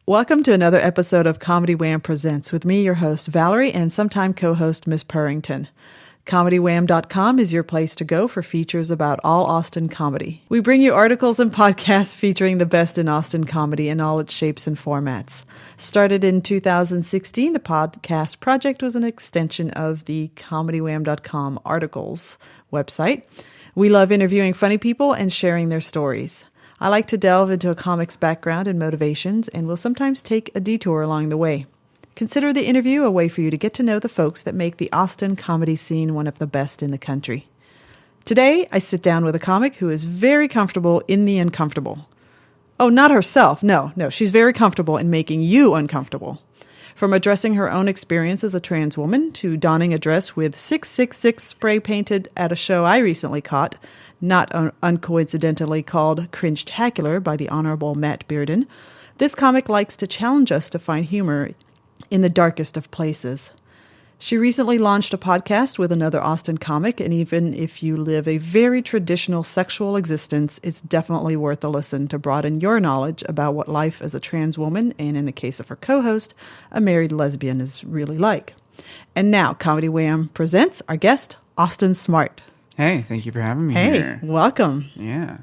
Welcome to another episode of Comedy Wham Presents with me, your host, Valerie, and sometime co-host, Miss Purrington. ComedyWham.com is your place to go for features about all Austin comedy. We bring you articles and podcasts featuring the best in Austin comedy in all its shapes and formats. Started in 2016, the podcast project was an extension of the ComedyWham.com articles website. We love interviewing funny people and sharing their stories. I like to delve into a comic's background and motivations, and will sometimes take a detour along the way. Consider the interview a way for you to get to know the folks that make the Austin comedy scene one of the best in the country. Today, I sit down with a comic who is very comfortable in the uncomfortable. Oh, not herself. No, she's very comfortable in making you uncomfortable. From addressing her own experience as a trans woman to donning a dress with 666 spray painted at a show I recently caught, not uncoincidentally called Cringe-tacular by the Honorable Matt Bearden, this comic likes to challenge us to find humor in the darkest of places. She recently launched a podcast with another Austin comic, and even if you live a very traditional sexual existence, it's definitely worth a listen to broaden your knowledge about what life as a trans woman, and in the case of her co-host, a married lesbian, is really like. And now, Comedy Wham presents our guest, Austin Smartt. Hey, thank you for having me here. Hey, welcome. Yeah.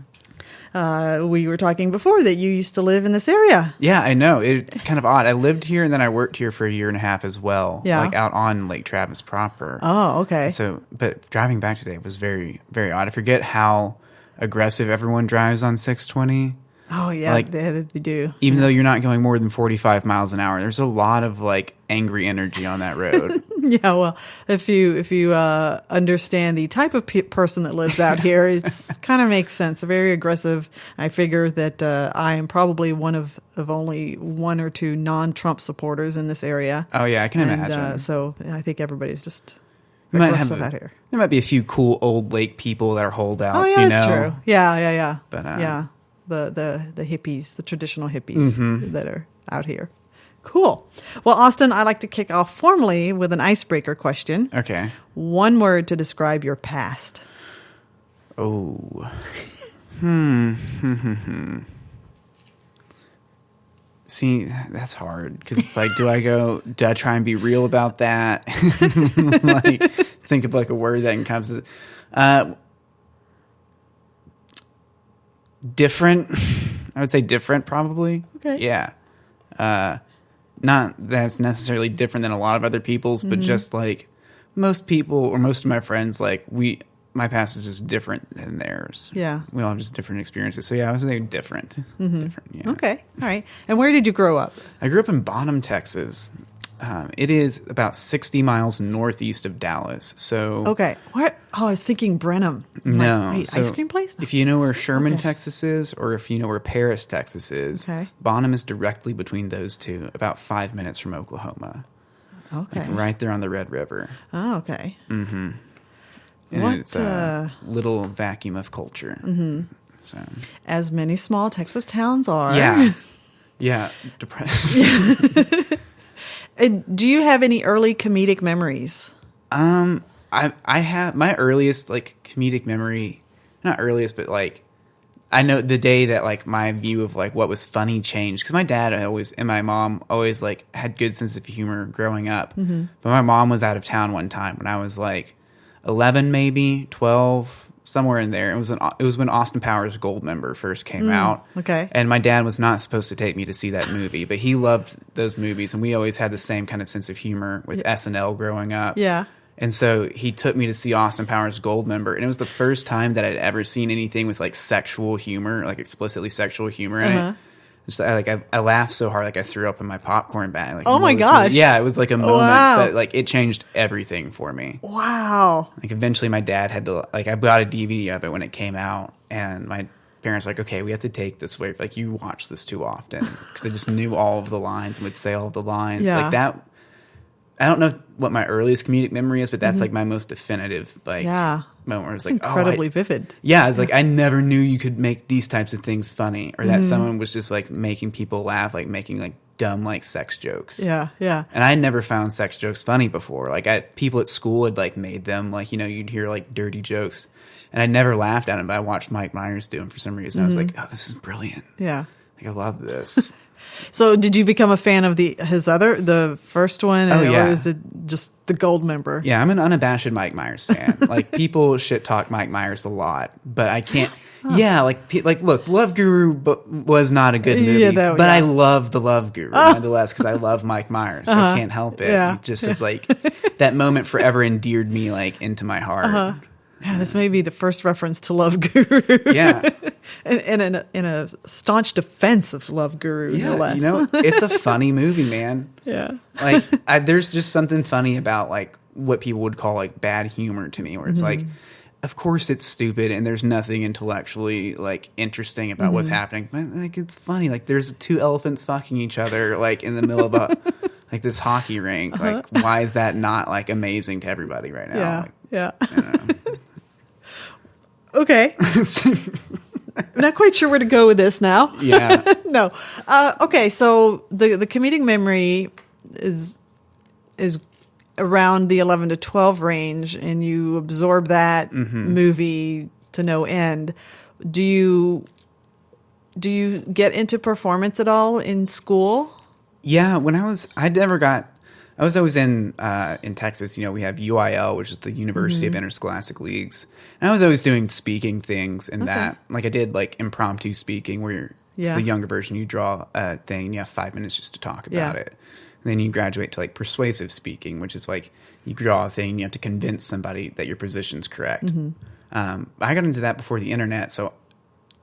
We were talking before that you used to live in this area. Yeah, I know. It's kind of odd. I lived here and then I worked here for a year and a half as well. Yeah. Like out on Lake Travis proper. Oh, okay. But driving back today was very, very odd. I forget how aggressive everyone drives on 620. Oh, yeah, like, they do. Even though you're not going more than 45 miles an hour, there's a lot of like angry energy on that road. Yeah, well, if you understand the type of person that lives out here, it's kind of makes sense. Very aggressive. I figure that I am probably one of only one or two non-Trump supporters in this area. Oh, yeah, I can imagine. So I think everybody's just aggressive out here. There might be a few cool old lake people that are holdouts, oh, yeah, that's true. Yeah. But, yeah. The hippies, the traditional hippies that are out here. Cool. Well, Austin, I like to kick off formally with an icebreaker question. Okay. One word to describe your past. Oh. See, that's hard because it's like, do I try and be real about that? Like, think of like a word that encompasses different. I would say different, probably. Okay. Yeah. Not that's necessarily different than a lot of other people's, but just like most people or most of my friends, like my past is just different than theirs. Yeah. We all have just different experiences. So yeah, I would say different. Different. Yeah. Okay. All right. And where did you grow up? I grew up in Bonham, Texas. It is about 60 miles northeast of Dallas. So okay. What? Oh, I was thinking Brenham. No. Wait, ice cream place? No. If you know where Sherman, Texas is, or if you know where Paris, Texas is, Bonham is directly between those two, about 5 minutes from Oklahoma. Okay. Like right there on the Red River. Oh, okay. Mm-hmm. And it's a little vacuum of culture. Mm-hmm. So, as many small Texas towns are. Yeah. Yeah. Do you have any early comedic memories? I have my earliest like comedic memory, not earliest, but like I know the day that like my view of like what was funny changed because my dad and my mom always like had good sense of humor growing up, but my mom was out of town one time when I was like 11, maybe 12. Somewhere in there. It was when Austin Powers Goldmember first came out. Okay. And my dad was not supposed to take me to see that movie, but he loved those movies, and we always had the same kind of sense of humor with SNL growing up. Yeah. And so he took me to see Austin Powers Goldmember, and it was the first time that I'd ever seen anything with like sexual humor, like explicitly sexual humor in it. Just I laughed so hard like I threw up in my popcorn bag. Like, oh my gosh! Yeah, it was like a moment that like it changed everything for me. Wow! Like eventually, my dad had to like I bought a DVD of it when it came out, and my parents were like, okay, we have to take this away. Like you watch this too often because they just knew all of the lines and would say all of the lines like that. I don't know what my earliest comedic memory is, but that's like my most definitive like moment where it's like incredibly vivid. Yeah, it's like I never knew you could make these types of things funny, or that someone was just like making people laugh, like making like dumb like sex jokes. Yeah. And I had never found sex jokes funny before. Like people at school had like made them, like, you know, you'd hear like dirty jokes, and I never laughed at them, but I watched Mike Myers do them for some reason. I was like, oh, this is brilliant. Yeah. Like I love this. So did you become a fan of the first one? Oh, yeah. Or is it just the gold member? Yeah, I'm an unabashed Mike Myers fan. Like, people shit talk Mike Myers a lot, but I can't. Yeah, look, Love Guru was not a good movie, but I love the Love Guru nonetheless because I love Mike Myers. I can't help it. Yeah. It just is like that moment forever endeared me like into my heart. Yeah, this may be the first reference to Love Guru. Yeah, and in a staunch defense of Love Guru, no less. It's a funny movie, man. Yeah, like there's just something funny about like what people would call like bad humor to me, where it's like, of course it's stupid and there's nothing intellectually like interesting about what's happening, but like it's funny. Like there's two elephants fucking each other like in the middle of a like this hockey rink. Like why is that not like amazing to everybody right now? Yeah, like, yeah. I don't know. Okay. I'm not quite sure where to go with this now. Yeah. No. Okay, so the comedic memory is around the 11 to 12 range, and you absorb that movie to no end. Do you get into performance at all in school? Yeah, I was always in Texas. We have UIL, which is the University of Interscholastic Leagues. And I was always doing speaking things in that. Like I did like impromptu speaking where it's the younger version. You draw a thing and you have 5 minutes just to talk about it. And then you graduate to like persuasive speaking, which is like you draw a thing and you have to convince somebody that your position's correct. I got into that before the internet. So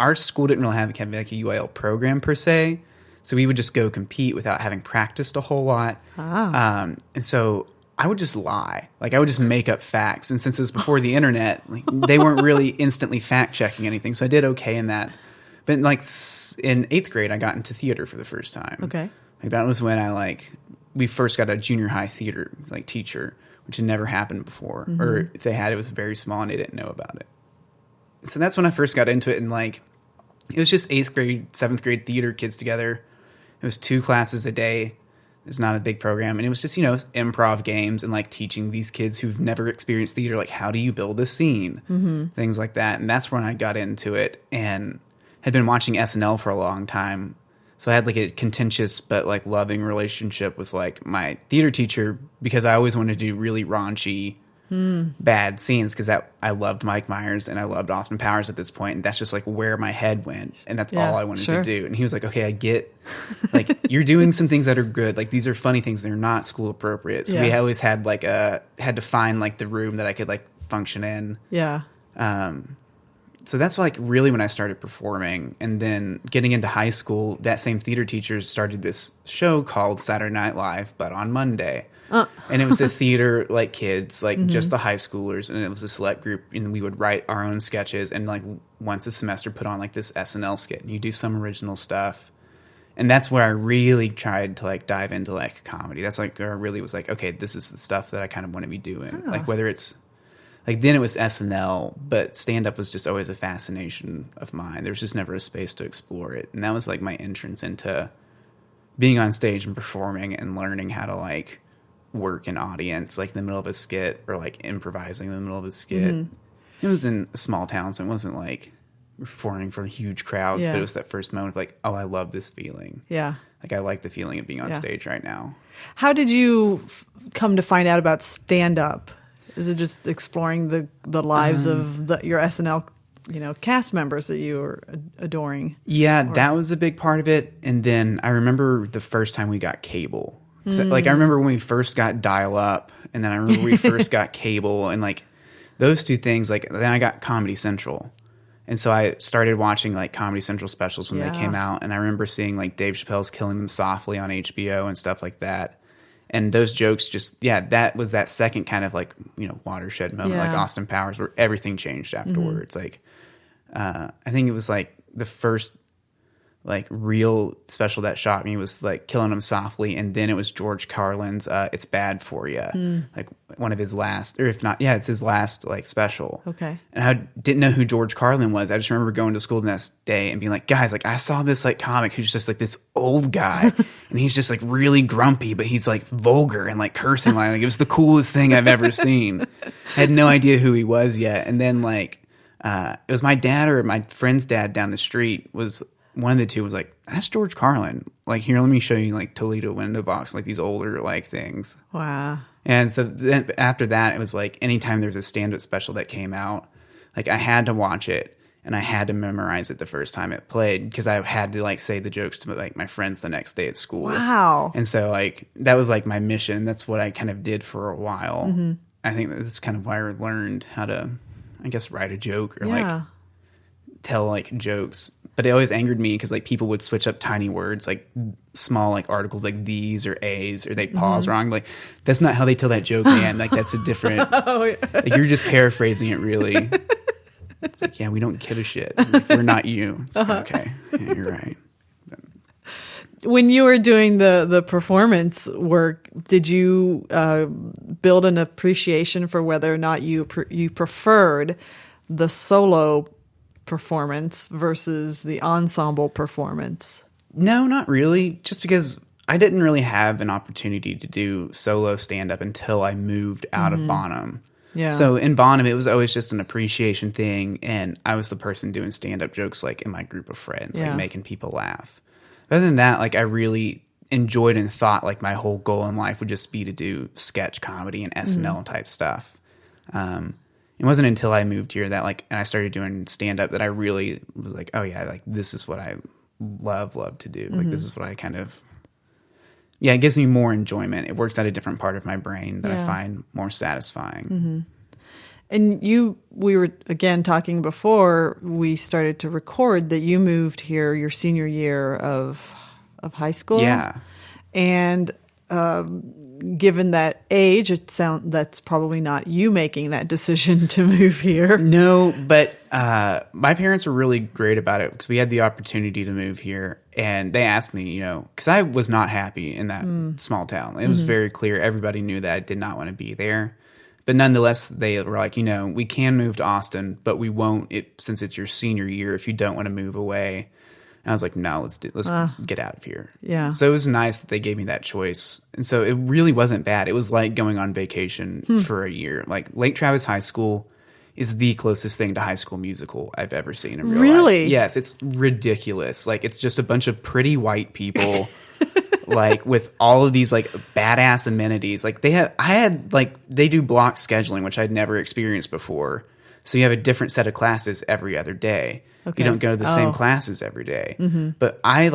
our school didn't really have like a UIL program per se. So we would just go compete without having practiced a whole lot. And so I would just lie. Like I would just make up facts. And since it was before the internet, like they weren't really instantly fact checking anything. So I did okay in that. But like in 8th grade, I got into theater for the first time. Okay. Like that was when we first got a junior high theater like teacher, which had never happened before. Or if they had, it was very small and they didn't know about it. So that's when I first got into it. And like, it was just 8th grade, 7th grade theater kids together. It was 2 classes a day. It was not a big program. And it was just, improv games and like teaching these kids who've never experienced theater, like how do you build a scene? Things like that. And that's when I got into it and had been watching SNL for a long time. So I had like a contentious but like loving relationship with like my theater teacher because I always wanted to do really raunchy, bad scenes because I loved Mike Myers and I loved Austin Powers at this point, and that's just like where my head went, and that's all I wanted to do. And he was like, okay, I get like you're doing some things that are good, like these are funny things, they're not school appropriate. So we always had like had to find like the room that I could like function in. So that's like really when I started performing. And then getting into high school, that same theater teacher started this show called Saturday Night Live, but on Monday. And it was the theater, like kids, like just the high schoolers. And it was a select group, and we would write our own sketches. And like once a semester put on like this SNL skit, and you do some original stuff. And that's where I really tried to like dive into like comedy. That's like where I really was like, okay, this is the stuff that I kind of want to be doing. Like whether it's like then it was SNL, but stand-up was just always a fascination of mine. There was just never a space to explore it. And that was like my entrance into being on stage and performing and learning how to like work an audience like in the middle of a skit or like improvising in the middle of a skit. It was in a small town, so it wasn't like performing for huge crowds, but it was that first moment of like, oh, I love this feeling. Like I like the feeling of being on stage right now. How did you come to find out about stand-up? Is it just exploring the lives of your SNL, cast members that you were adoring? Yeah, that was a big part of it. And then I remember the first time we got cable. Like I remember when we first got dial-up, and then I remember we first got cable, and like those two things. Like then I got Comedy Central, and so I started watching like Comedy Central specials when they came out. And I remember seeing like Dave Chappelle's Killing Them Softly on HBO and stuff like that. And those jokes just, that was that second kind of like, watershed moment, like Austin Powers, where everything changed afterwards. Like, I think it was like the first like real special that shocked me was like Killing Them Softly. And then it was George Carlin's It's Bad For You, like one of his last, or if not, it's his last like special. Okay. And I didn't know who George Carlin was. I just remember going to school the next day and being like, guys, like I saw this like comic who's just like this old guy and he's just like really grumpy, but he's like vulgar and like cursing like it was the coolest thing I've ever seen. I had no idea who he was yet. And then like, it was my dad or my friend's dad down the street was one of the two was like, that's George Carlin. Like, here, let me show you like Toledo Window Box, like these older like things. Wow. And so then after that, it was like anytime there was a stand-up special that came out, like I had to watch it and I had to memorize it the first time it played because I had to like say the jokes to like my friends the next day at school. Wow. And so like that was like my mission. That's what I kind of did for a while. Mm-hmm. I think that's kind of why I learned how to, I guess, write a joke or like tell like jokes. But it always angered me because like people would switch up tiny words, like small like articles like these or A's, or they'd pause wrong. Like, that's not how they tell that joke, man. Like, that's a different, like, you're just paraphrasing it really. It's like, yeah, we don't give a shit. Like, we're not you. It's like, okay, yeah, you're right. When you were doing the performance work, did you build an appreciation for whether or not you preferred the solo performance versus the ensemble performance? No, not really. Just because I didn't really have an opportunity to do solo stand-up until I moved out of Bonham. Yeah. So in Bonham, it was always just an appreciation thing, and I was the person doing stand-up jokes like in my group of friends, like making people laugh. Other than that, like I really enjoyed and thought like my whole goal in life would just be to do sketch comedy and SNL type stuff. It wasn't until I moved here that like, and I started doing stand up that I really was like, oh yeah, like this is what I love to do. Like this is what I kind of, it gives me more enjoyment. It works at a different part of my brain that I find more satisfying. And we were again talking before we started to record that you moved here your senior year of high school. Yeah. And given that age, that's probably not you making that decision to move here. No, but my parents were really great about it because we had the opportunity to move here, and they asked me, you know, because I was not happy in that small town. It was very clear. Everybody knew that I did not want to be there. But nonetheless, they were like, you know, we can move to Austin, but we won't since it's your senior year if you don't want to move away. And I was like, no, let's get out of here. Yeah. So it was nice that they gave me that choice. And so it really wasn't bad. It was like going on vacation for a year. Like Lake Travis High School is the closest thing to High School Musical I've ever seen in real life. Really? Yes, it's ridiculous. Like it's just a bunch of pretty white people like with all of these like badass amenities. Like they do block scheduling, which I'd never experienced before. So you have a different set of classes every other day. Okay. You don't go to the same classes every day. But I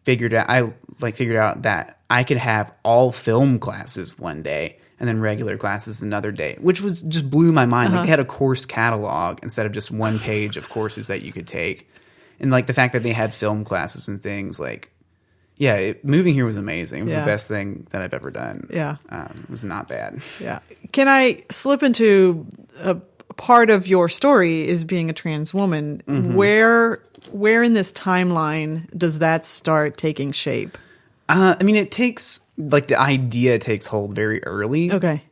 figured out that I could have all film classes one day and then regular classes another day, which was just blew my mind. Like they had a course catalog instead of just one page of courses that you could take. And like the fact that they had film classes and things like, moving here was amazing. It was the best thing that I've ever done. Yeah. It was not bad. Yeah. Can I slip into a part of your story is being a trans woman? Where in this timeline does that start taking shape? I mean, it takes, like, the idea takes hold very early. Okay.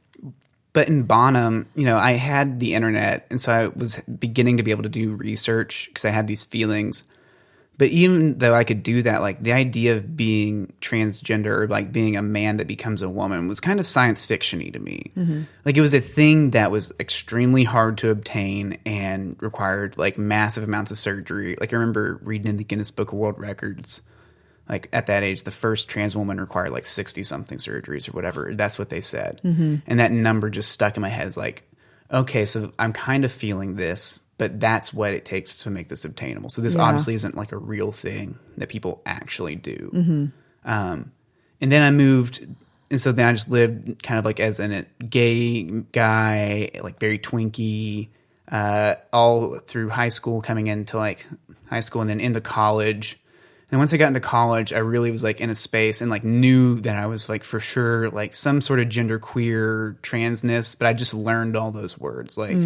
But in Bonham, you know, I had the internet, and so I was beginning to be able to do research because I had these feelings. But even though I could do that, like, the idea of being transgender or, like, being a man that becomes a woman was kind of science fiction-y to me. Like, it was a thing that was extremely hard to obtain and required, like, massive amounts of surgery. Like, I remember reading in the Guinness Book of World Records, like, at that age, the first trans woman required, like, 60-something surgeries or whatever. That's what they said. And that number just stuck in my head as, like, okay, so I'm kind of feeling this, but that's what it takes to make this obtainable. So this obviously isn't like a real thing that people actually do. And then I moved, and so then I just lived kind of like as a gay guy, like very twinky, all through high school, coming into like high school and then into college. And once I got into college, I really was like in a space and like knew that I was like for sure like some sort of genderqueer transness, but I just learned all those words. Like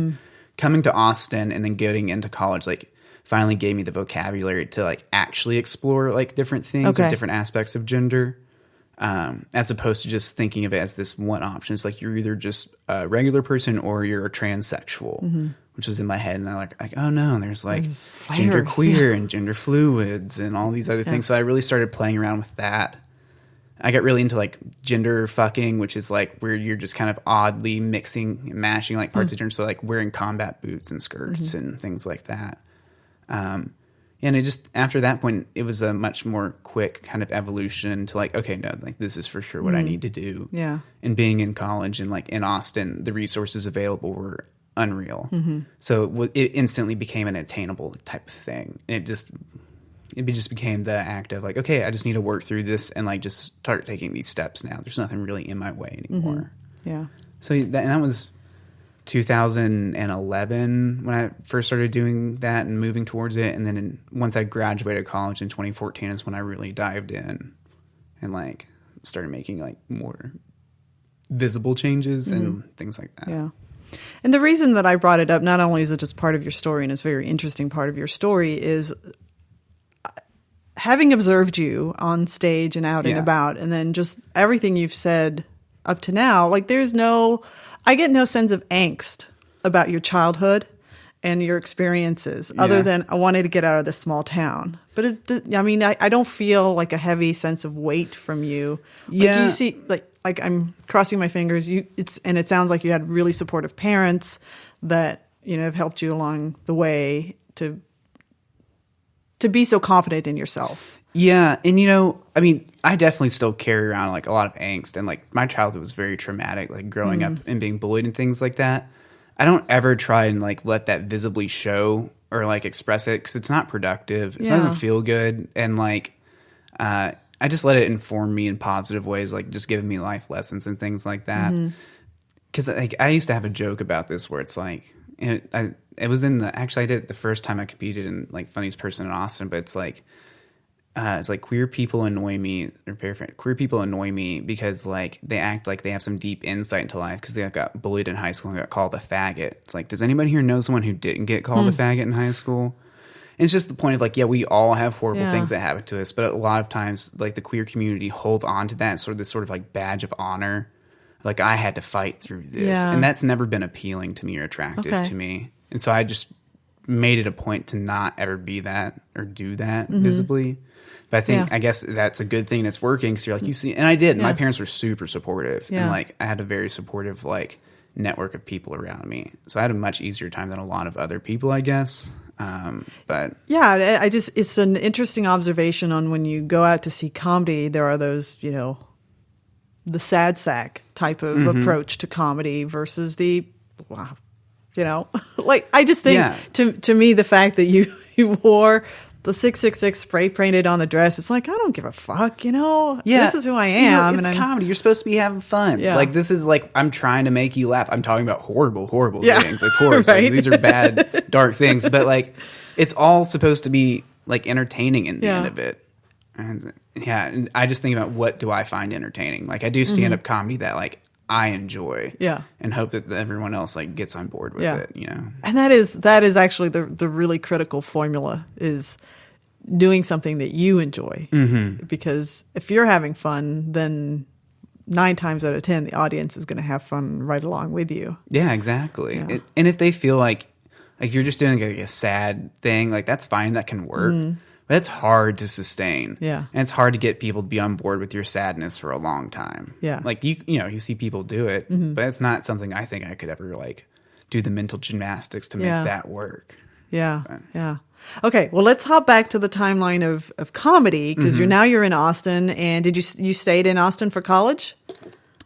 coming to Austin and then getting into college, like finally gave me the vocabulary to like actually explore like different things or different aspects of gender, as opposed to just thinking of it as this one option. It's like you're either just a regular person or you're a transsexual, which was in my head. And I'm like, oh no, there's like gender queer and gender fluids and all these other things. So I really started playing around with that. I got really into like gender fucking, which is like where you're just kind of oddly mixing and mashing like parts of gender. So like wearing combat boots and skirts and things like that. And it just, after that point, it was a much more quick kind of evolution to like, okay, no, like this is for sure what I need to do. Yeah. And being in college and like in Austin, the resources available were unreal. So it instantly became an attainable type of thing. And it just became the act of like, okay, I just need to work through this and like just start taking these steps now. There's nothing really in my way anymore. Yeah. So that was 2011 when I first started doing that and moving towards it. And then once I graduated college in 2014 is when I really dived in and like started making like more visible changes and things like that. Yeah. And the reason that I brought it up, not only is it just part of your story and it's a very interesting part of your story, is having observed you on stage and out and about, and then just everything you've said up to now, like I get no sense of angst about your childhood and your experiences other than I wanted to get out of this small town. But I don't feel like a heavy sense of weight from you. Like you see, like I'm crossing my fingers. And it sounds like you had really supportive parents that, have helped you along the way to be so confident in yourself. Yeah. And, I definitely still carry around like a lot of angst, and like my childhood was very traumatic, like growing up and being bullied and things like that. I don't ever try and like let that visibly show or like express it because it's not productive. It doesn't feel good. And like, I just let it inform me in positive ways, like just giving me life lessons and things like that. Because like I used to have a joke about this where it's like, it was actually I did it the first time I competed in like Funniest Person in Austin, but it's like queer people annoy me, or paraphrase, queer people annoy me because like they act like they have some deep insight into life because they got bullied in high school and got called a faggot. It's like, does anybody here know someone who didn't get called a faggot in high school? And it's just the point of like, yeah, we all have horrible things that happen to us, but a lot of times like the queer community holds on to that this sort of like badge of honor. Like I had to fight through this, and that's never been appealing to me or attractive to me. And so I just made it a point to not ever be that or do that visibly. But I think, I guess that's a good thing that's working because you're like, you see, and I did. My parents were super supportive. And like, I had a very supportive, like, network of people around me. So I had a much easier time than a lot of other people, I guess. But yeah, it's an interesting observation on when you go out to see comedy, there are those, the sad sack type of approach to comedy versus the, like, I just think to me, the fact that you wore the 666 spray painted on the dress, it's like, I don't give a fuck, this is who I am. It's comedy. You're supposed to be having fun. Yeah. Like, this is like, I'm trying to make you laugh. I'm talking about horrible things. Of course. Right? Like, these are bad, dark things. But like, it's all supposed to be like entertaining in the end of it. And I just think about what do I find entertaining. Like, I do stand-up comedy that like I enjoy. Yeah. And hope that everyone else like gets on board with it, And that is actually the really critical formula, is doing something that you enjoy. Because if you're having fun, then 9 times out of 10 the audience is going to have fun right along with you. Yeah, exactly. Yeah. And if they feel like you're just doing like a sad thing, like that's fine, that can work. But it's hard to sustain. Yeah. And it's hard to get people to be on board with your sadness for a long time. Yeah. Like, you see people do it, but it's not something I think I could ever, like, do the mental gymnastics to make that work. Yeah. But. Yeah. Okay. Well, let's hop back to the timeline of comedy, because you're in Austin. And did you stayed in Austin for college?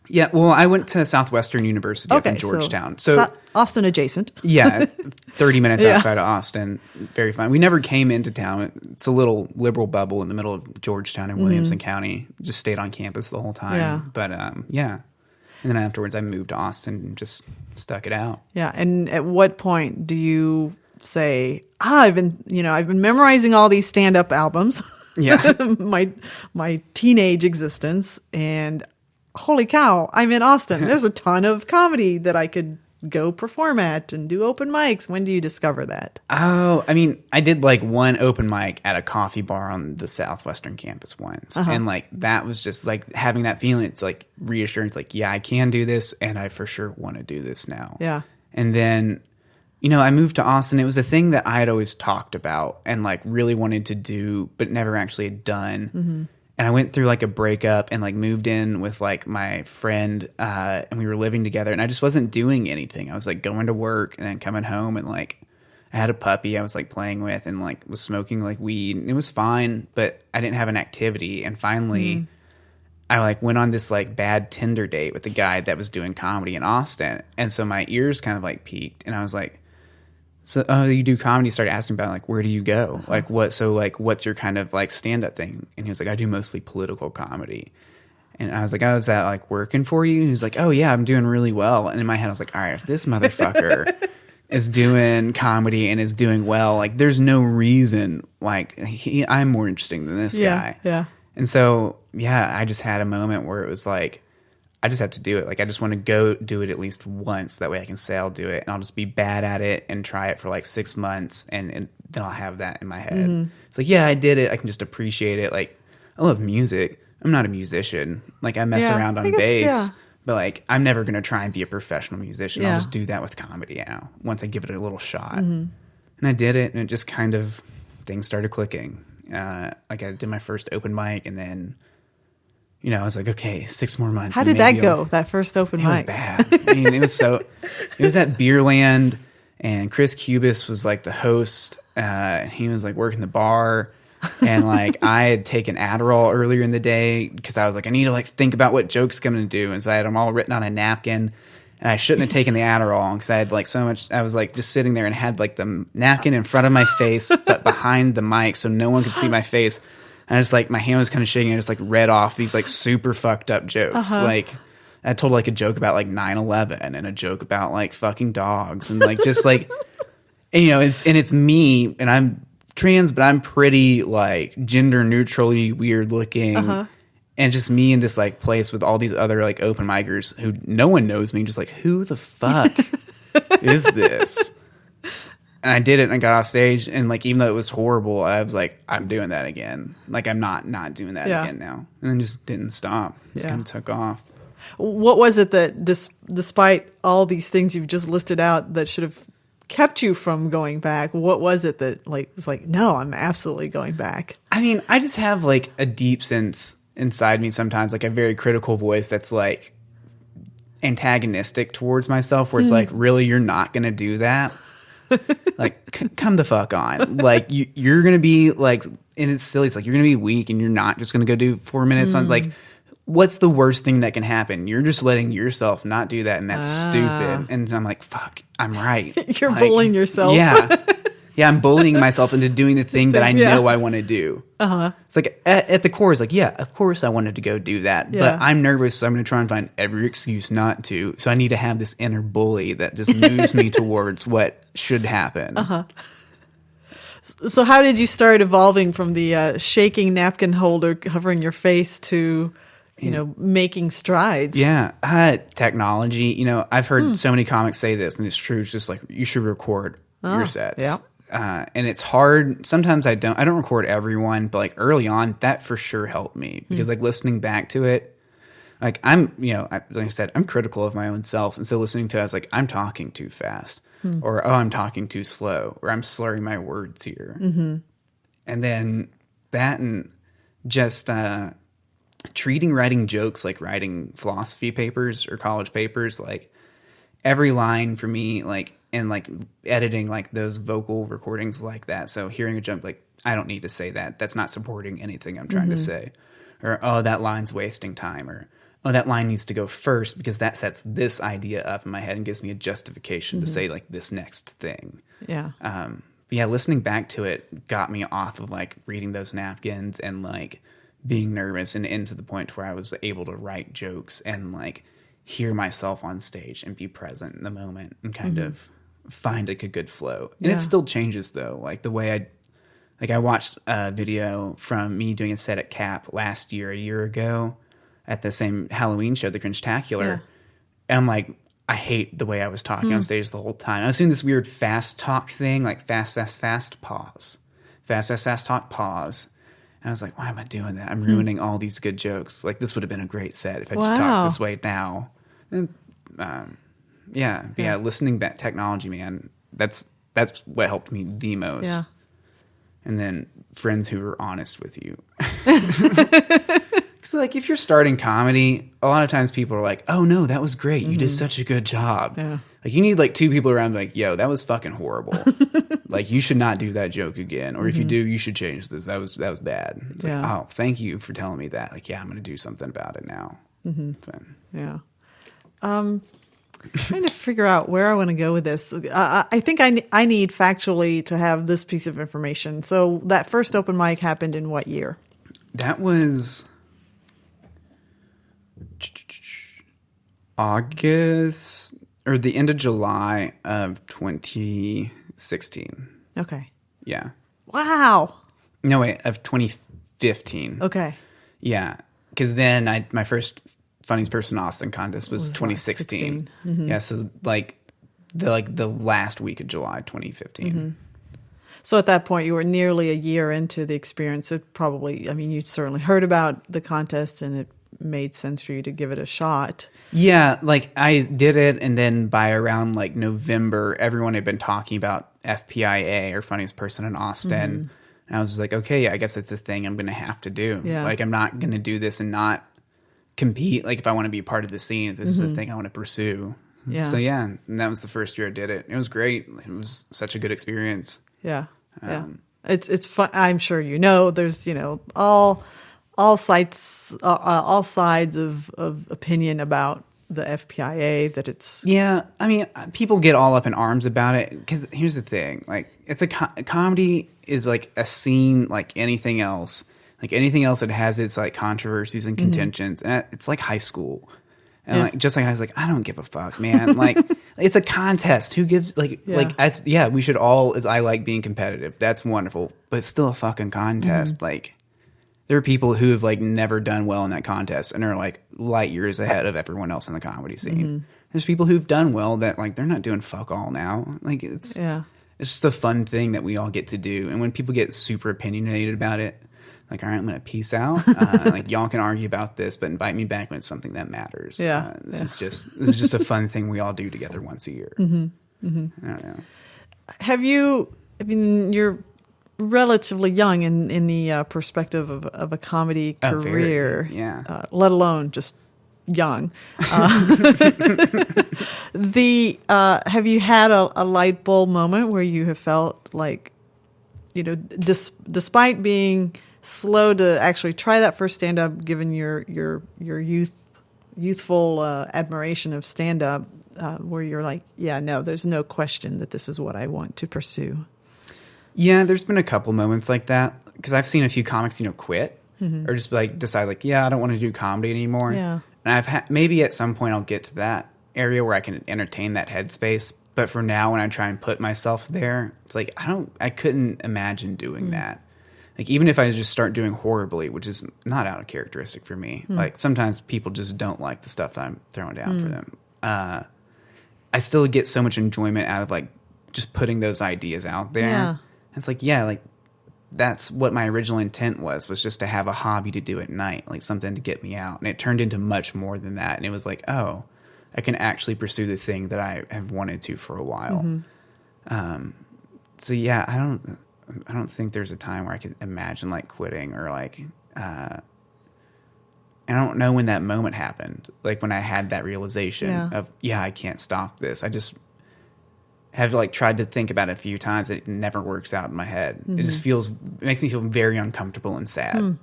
Yeah. Well, I went to Southwestern University up in Georgetown. So Austin adjacent. Yeah. 30 minutes outside of Austin. Very fun. We never came into town. It's a little liberal bubble in the middle of Georgetown in Williamson County. Just stayed on campus the whole time. Yeah. But yeah. And then afterwards I moved to Austin and just stuck it out. Yeah. And at what point do you say, I've been memorizing all these stand-up albums. Yeah. my teenage existence, and holy cow, I'm in Austin. There's a ton of comedy that I could go perform at and do open mics. When do you discover that? Oh, I mean, I did like one open mic at a coffee bar on the Southwestern campus once. And like, that was just like having that feeling. It's like reassurance, like, yeah, I can do this, and I for sure want to do this now. Yeah. And then, I moved to Austin. It was a thing that I had always talked about and like really wanted to do, but never actually had done. And I went through like a breakup and like moved in with like my friend, and we were living together, and I just wasn't doing anything. I was like going to work and then coming home, and like I had a puppy I was like playing with and like was smoking like weed. And it was fine, but I didn't have an activity. And finally, I like went on this like bad Tinder date with a guy that was doing comedy in Austin. And so my ears kind of like peaked, and I was like, so, oh, you do comedy? Started asking about like, where do you go? Like what? So like, what's your kind of like stand up thing? And he was like, I do mostly political comedy. And I was like, oh, is that like working for you? And he was like, oh yeah, I'm doing really well. And in my head, I was like, all right, if this motherfucker is doing comedy and is doing well, like there's no reason, like I'm more interesting than this guy. Yeah. And so, yeah, I just had a moment where it was like, I just had to do it. Like, I just want to go do it at least once. That way I can say I'll do it. And I'll just be bad at it and try it for like 6 months. And then I'll have that in my head. It's like, yeah, I did it. I can just appreciate it. Like, I love music. I'm not a musician. Like, I mess around on bass. But, like, I'm never going to try and be a professional musician. I'll just do that with comedy now once I give it a little shot. And I did it. And it just kind of, things started clicking. Like I did my first open mic, and then, you know, I was like, okay, 6 more months. How did that go? That first open mic? It was bad. I mean, it was at Beerland, and Chris Cubis was like the host. He was like working the bar, and like I had taken Adderall earlier in the day because I was like, I need to like think about what jokes I'm going to do. And so I had them all written on a napkin. And I shouldn't have taken the Adderall because I had like so much. I was like just sitting there and had like the napkin in front of my face, but behind the mic, so no one could see my face. And I just like my hand was kind of shaking. I just like read off these like super fucked up jokes. Like I told like a joke about like 9/11 and a joke about like fucking dogs and like just like, and, you know, it's me, and I'm trans, but I'm pretty like gender neutrally weird looking. And just me in this like place with all these other like open micers who no one knows me, just like, who the fuck is this? And I did it, and I got off stage, and like even though it was horrible, I was like, I'm doing that again. Like I'm not doing that again now. And then just didn't stop. Just kind of took off. What was it that despite all these things you've just listed out that should have kept you from going back? What was it that like was like, no, I'm absolutely going back? I mean, I just have like a deep sense inside me sometimes, like a very critical voice that's like antagonistic towards myself, where it's like, really, you're not gonna do that? Like, come the fuck on. Like you're gonna be like, and it's silly, it's like you're gonna be weak and you're not just gonna go do 4 minutes on like, what's the worst thing that can happen? You're just letting yourself not do that, and that's stupid. And I'm like, fuck, I'm right. You're like, bullying yourself. Yeah, I'm bullying myself into doing the thing that I know I want to do. It's like at the core, it's like, yeah, of course I wanted to go do that, but I'm nervous, so I'm going to try and find every excuse not to. So I need to have this inner bully that just moves me towards what should happen. So how did you start evolving from the shaking napkin holder covering your face to, you know, making strides? Yeah, technology. You know, I've heard so many comics say this, and it's true. It's just like, you should record your sets. Yeah. And it's hard. Sometimes I don't record everyone, but like early on, that for sure helped me because like listening back to it, like I'm, you know, like I said, I'm critical of my own self. And so listening to it, I was like, I'm talking too fast or, oh, I'm talking too slow, or I'm slurring my words here. And then that, and just, treating writing jokes like writing philosophy papers or college papers, like every line for me, like, and like editing like those vocal recordings like that. So hearing a joke, like, I don't need to say that. That's not supporting anything I'm trying to say. Or, oh, that line's wasting time. Or, oh, that line needs to go first because that sets this idea up in my head and gives me a justification to say like this next thing. Yeah. But yeah, listening back to it got me off of like reading those napkins and like being nervous, and into the point where I was able to write jokes and like hear myself on stage and be present in the moment and kind of find like a good flow. And it still changes though. Like the way I watched a video from me doing a set at Cap a year ago at the same Halloween show, the Cringe-tacular. And I'm like, I hate the way I was talking on stage the whole time. I was doing this weird fast talk thing, like fast, pause. Fast, talk, pause. And I was like, why am I doing that? I'm ruining all these good jokes. Like, this would have been a great set if I just talked this way now. And, listening back, technology, man, that's what helped me the most. Yeah. And then friends who are honest with you. Because Because like if you're starting comedy, a lot of times people are like, "Oh no, that was great. You did such a good job." Yeah. Like you need like two people around like, "Yo, that was fucking horrible. Like you should not do that joke again. Or if you do, you should change this. That was bad." It's like, "Oh, thank you for telling me that." Like, yeah, I'm going to do something about it now. But, Yeah. Trying to figure out where I want to go with this. I think I need factually to have this piece of information. So that first open mic happened in what year? that was August or the end of July of 2016. Okay. Yeah. Wow. No, wait, of 2015. Okay. Yeah. Because then my first Funniest Person Austin contest was 2016. Yeah, so like the last week of July 2015. So at that point, you were nearly a year into the experience. It probably, I mean, you'd certainly heard about the contest and it made sense for you to give it a shot. Yeah, like I did it, and then by around like November, everyone had been talking about FPIA or Funniest Person in Austin. And I was like, okay, I guess it's a thing I'm going to have to do. Yeah. Like I'm not going to do this and not compete. Like if I want to be part of the scene, this is the thing I want to pursue. Yeah. So yeah, and that was the first year I did it. It was great. It was such a good experience. Yeah. Yeah. It's fun. I'm sure you know, there's, all sides of opinion about the FPIA, that it's... Yeah, I mean, people get all up in arms about it because here's the thing. Like, it's comedy is like a scene like anything else. Like anything else, it has its like controversies and contentions. And it's like high school. And like, just like I was like, I don't give a fuck, man. Like, it's a contest. Who gives we should all. I like being competitive. That's wonderful, but it's still a fucking contest. Like, there are people who have like never done well in that contest and are like light years ahead of everyone else in the comedy scene. There's people who've done well that like they're not doing fuck all now. Like it's just a fun thing that we all get to do. And when people get super opinionated about it, like, all right, I'm going to peace out. Like, y'all can argue about this, but invite me back when it's something that matters. This is just a fun thing we all do together once a year. I don't know. You're relatively young in the perspective of a comedy career. Very, let alone just young. Have you had a light bulb moment where you have felt like, despite being slow to actually try that first stand-up, given your youthful admiration of stand-up, where you're like, yeah, no, there's no question that this is what I want to pursue? Yeah, there's been a couple moments like that because I've seen a few comics, quit or just like decide like, yeah, I don't want to do comedy anymore. Yeah, and maybe at some point I'll get to that area where I can entertain that headspace. But for now, when I try and put myself there, it's like I couldn't imagine doing that. Like, even if I just start doing horribly, which is not out of characteristic for me, like, sometimes people just don't like the stuff that I'm throwing down for them. I still get so much enjoyment out of, like, just putting those ideas out there. Yeah. And it's like, yeah, like, that's what my original intent was just to have a hobby to do at night, like, something to get me out. And it turned into much more than that. And it was like, oh, I can actually pursue the thing that I have wanted to for a while. So, yeah, I don't think there's a time where I could imagine like quitting or like, I don't know when that moment happened. Like when I had that realization of, I can't stop this. I just have like tried to think about it a few times. It never works out in my head. It just it makes me feel very uncomfortable and sad. And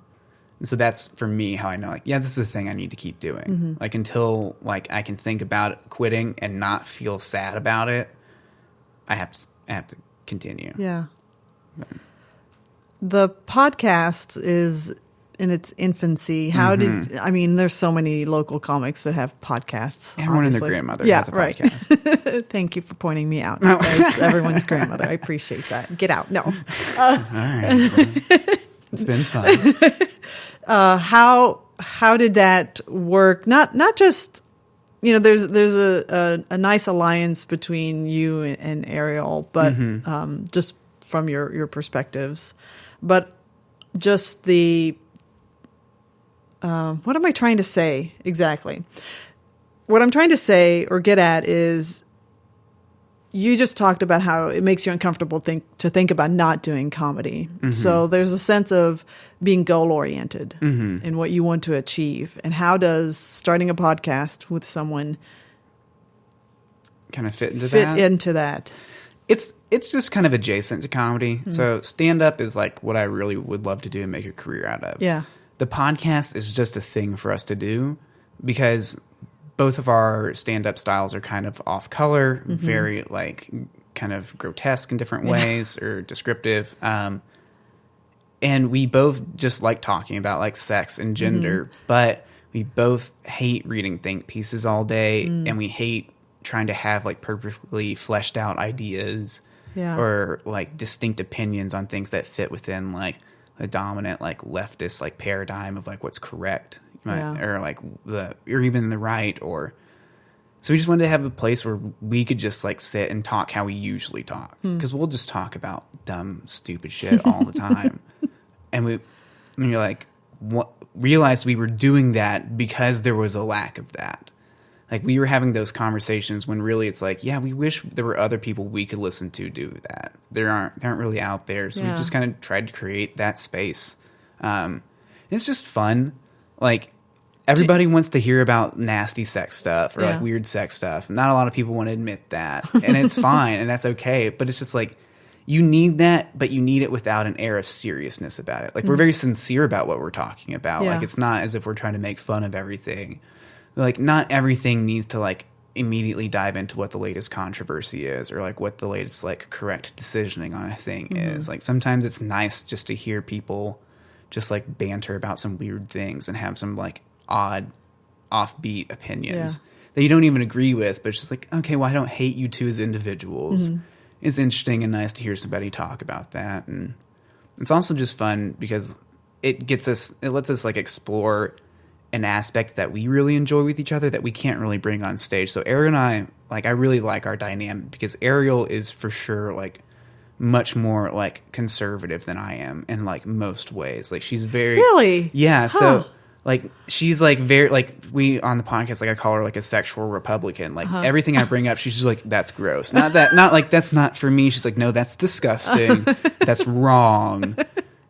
so that's for me how I know like, yeah, this is a thing I need to keep doing. Like until like I can think about quitting and not feel sad about it, I have to continue. Yeah. The podcast is in its infancy. There's so many local comics that have podcasts. Everyone and their grandmother has a podcast. Thank you for pointing me out. As everyone's grandmother. I appreciate that. Get out. No. All right. It's been fun. How did that work? Not just, there's a nice alliance between you and Ariel, but just from your perspectives, but just the what am I trying to say exactly? What I'm trying to say or get at is you just talked about how it makes you uncomfortable to think about not doing comedy. Mm-hmm. So there's a sense of being goal-oriented in what you want to achieve. And how does starting a podcast with someone kind of fit into that? It's just kind of adjacent to comedy. Mm-hmm. So stand-up is like what I really would love to do and make a career out of. Yeah. The podcast is just a thing for us to do because both of our stand-up styles are kind of off-color, very like kind of grotesque in different ways or descriptive. And we both just like talking about like sex and gender, but we both hate reading think pieces all day, and we hate trying to have like perfectly fleshed out ideas or like distinct opinions on things that fit within like the dominant like leftist like paradigm of like what's correct. Or like or even the right, or so we just wanted to have a place where we could just like sit and talk how we usually talk, because we'll just talk about dumb, stupid shit all the time, and you're like, realized we were doing that because there was a lack of that. Like we were having those conversations when really it's like, yeah, we wish there were other people we could listen to do that. They aren't really out there, so we just kind of tried to create that space. It's just fun. Like, everybody wants to hear about nasty sex stuff or like weird sex stuff. Not a lot of people want to admit that. And it's fine and that's okay. But it's just like, you need that, but you need it without an air of seriousness about it. Like, we're very sincere about what we're talking about. Like, it's not as if we're trying to make fun of everything. Like, not everything needs to like immediately dive into what the latest controversy is or like what the latest like correct decisioning on a thing is. Like, sometimes it's nice just to hear people just like banter about some weird things and have some like odd offbeat opinions that you don't even agree with, but it's just like, okay, well, I don't hate you two as individuals. It's interesting and nice to hear somebody talk about that. And it's also just fun because it lets us like explore an aspect that we really enjoy with each other that we can't really bring on stage. So Ariel and I really like our dynamic because Ariel is for sure like much more like conservative than I am in like most ways. Like she's very so like she's like very like we on the podcast like I call her like a sexual Republican. Like everything I bring up she's just like, that's gross. Not like that's not for me. She's like, no, that's disgusting. That's wrong.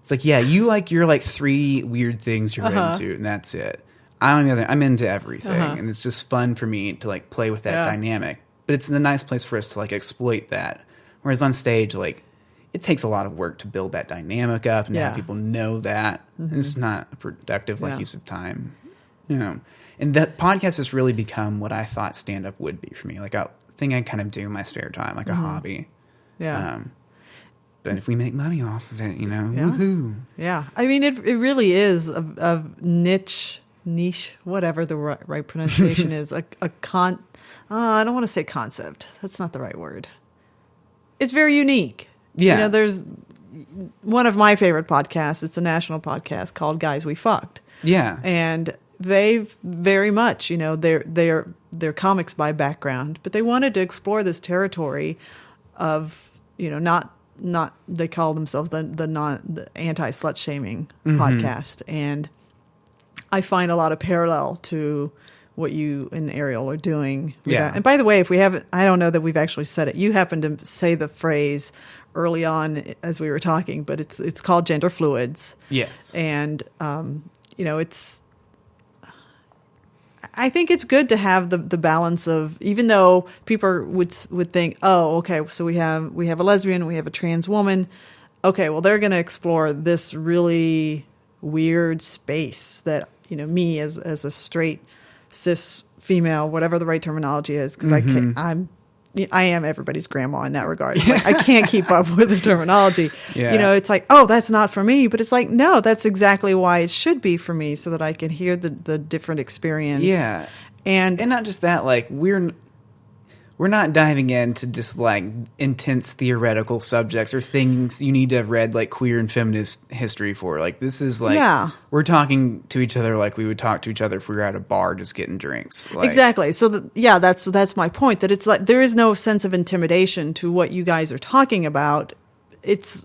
It's like, yeah, you like your like 3 weird things you're into and that's it. I'm into everything and it's just fun for me to like play with that dynamic. But it's a nice place for us to like exploit that. Whereas on stage, like, it takes a lot of work to build that dynamic up and have people know that. It's not a productive like use of time, you know. And that podcast has really become what I thought stand-up would be for me, like a thing I kind of do in my spare time, like a hobby. Yeah. But if we make money off of it, you know, woohoo. Yeah. I mean, it really is a niche, whatever the right pronunciation is. I don't want to say concept. That's not the right word. It's very unique. Yeah. You know, there's one of my favorite podcasts. It's a national podcast called Guys We Fucked. Yeah. And they very much, you know, they're comics by background, but they wanted to explore this territory of, you know, not they call themselves the anti-slut shaming podcast. And I find a lot of parallel to what you and Ariel are doing. Yeah. And by the way, if we haven't, I don't know that we've actually said it. You happened to say the phrase early on as we were talking, but it's called gender fluids. Yes. And, you know, I think it's good to have the balance of, even though people would think, oh, okay, so we have a lesbian, we have a trans woman. Okay, well, they're going to explore this really weird space that, you know, me as a straight cis female, whatever the right terminology is, because I am everybody's grandma in that regard. It's like, I can't keep up with the terminology. Yeah. You know, it's like, oh, that's not for me, but it's like, no, that's exactly why it should be for me, so that I can hear the different experience. Yeah, and not just that, like we're not diving into just like intense theoretical subjects or things you need to have read like queer and feminist history for. Like, this is like, we're talking to each other like we would talk to each other if we were at a bar just getting drinks. Like, exactly. So that's my point, that it's like there is no sense of intimidation to what you guys are talking about. It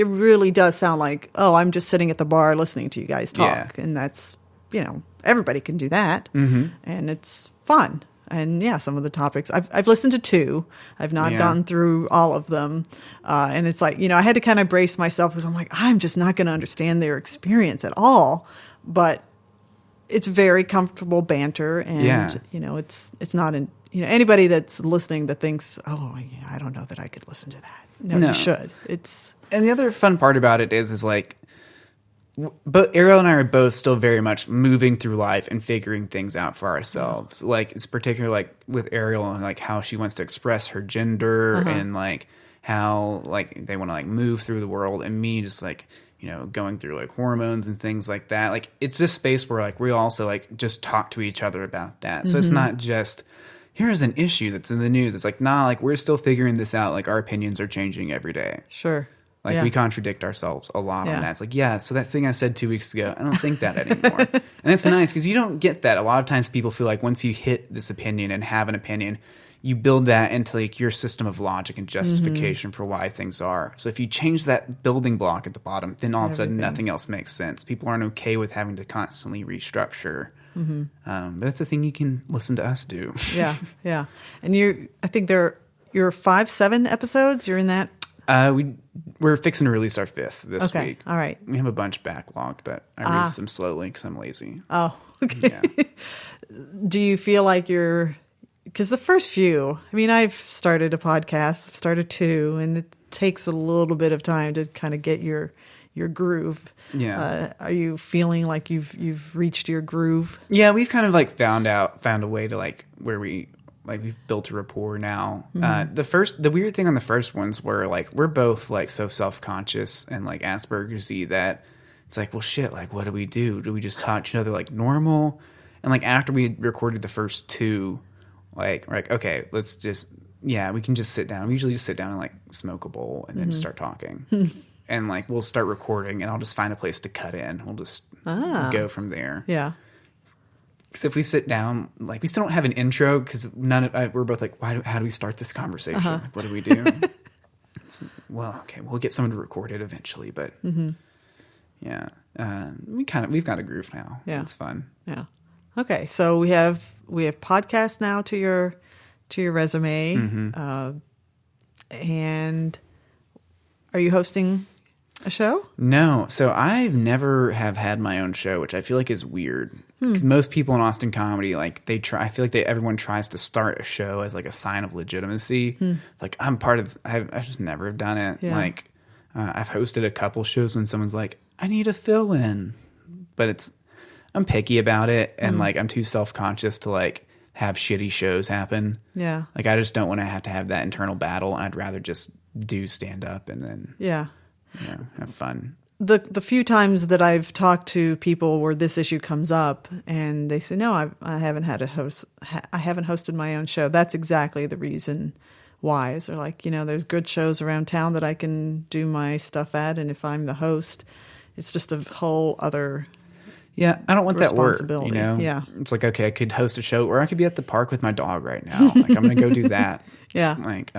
really does sound like, oh, I'm just sitting at the bar listening to you guys talk. And that's, you know, everybody can do that. And it's fun. And yeah, some of the topics I've listened to 2. I've not gotten through all of them. And it's like, I had to kind of brace myself because I'm like, I'm just not going to understand their experience at all. But it's very comfortable banter, and it's not anybody that's listening that thinks, oh, I don't know that I could listen to that. No, you should. And the other fun part about it is like, but Ariel and I are both still very much moving through life and figuring things out for ourselves. Like, it's particularly like with Ariel and like how she wants to express her gender and like how like they want to like move through the world, and me just like, going through like hormones and things like that. Like, it's just space where like we also like just talk to each other about that. So it's not just, here's an issue that's in the news. It's like, nah, like we're still figuring this out. Like, our opinions are changing every day. Sure. Like, we contradict ourselves a lot on that. It's like, so that thing I said 2 weeks ago, I don't think that anymore. And it's nice because you don't get that. A lot of times people feel like once you hit this opinion and have an opinion, you build that into like your system of logic and justification for why things are. So if you change that building block at the bottom, then all of a sudden nothing else makes sense. People aren't okay with having to constantly restructure. But that's the thing you can listen to us do. Yeah. And I think you're 5-7 episodes. You're in that. We're fixing to release our 5th this week. All right. We have a bunch backlogged, but I release them slowly because I'm lazy. Oh, okay. Yeah. Do you feel like because the first few, I've started a podcast, I've started 2, and it takes a little bit of time to kind of get your groove. Yeah. Are you feeling like you've reached your groove? Yeah, we've kind of like found a way to like where we've built a rapport now. The weird thing on the first ones were like, we're both like so self-conscious and like Asperger's-y that it's like, well, shit, like what do we do? Do we just talk to each other like normal? And like after we recorded the first 2, like we're like, okay, let's just, we can just sit down. We usually just sit down and like smoke a bowl and then just start talking. And like we'll start recording and I'll just find a place to cut in. We'll just go from there. Yeah. Because if we sit down, like we still don't have an intro because we're both like, how do we start this conversation? Like, what do we do? Well, okay, we'll get someone to record it eventually, but we've got a groove now. Yeah, it's fun. Yeah. Okay, so we have podcasts now to your resume, and are you hosting a show? No, so I've never have had my own show, which I feel like is weird. Because most people in Austin comedy, like I feel like everyone tries to start a show as like a sign of legitimacy. Like I'm part of this. I just never have done it. Yeah. Like I've hosted a couple shows when someone's like, I need a fill in, but I'm picky about it. And like, I'm too self-conscious to like have shitty shows happen. Yeah. Like I just don't want to have that internal battle. I'd rather just do stand up and then, have fun. The few times that I've talked to people where this issue comes up and they say, no, I haven't had a host. I haven't hosted my own show. That's exactly the reason why. Is they're like, there's good shows around town that I can do my stuff at. And if I'm the host, it's just a whole other I don't want that work, Yeah. It's like, okay, I could host a show or I could be at the park with my dog right now. Like I'm going to go do that. Yeah. Like,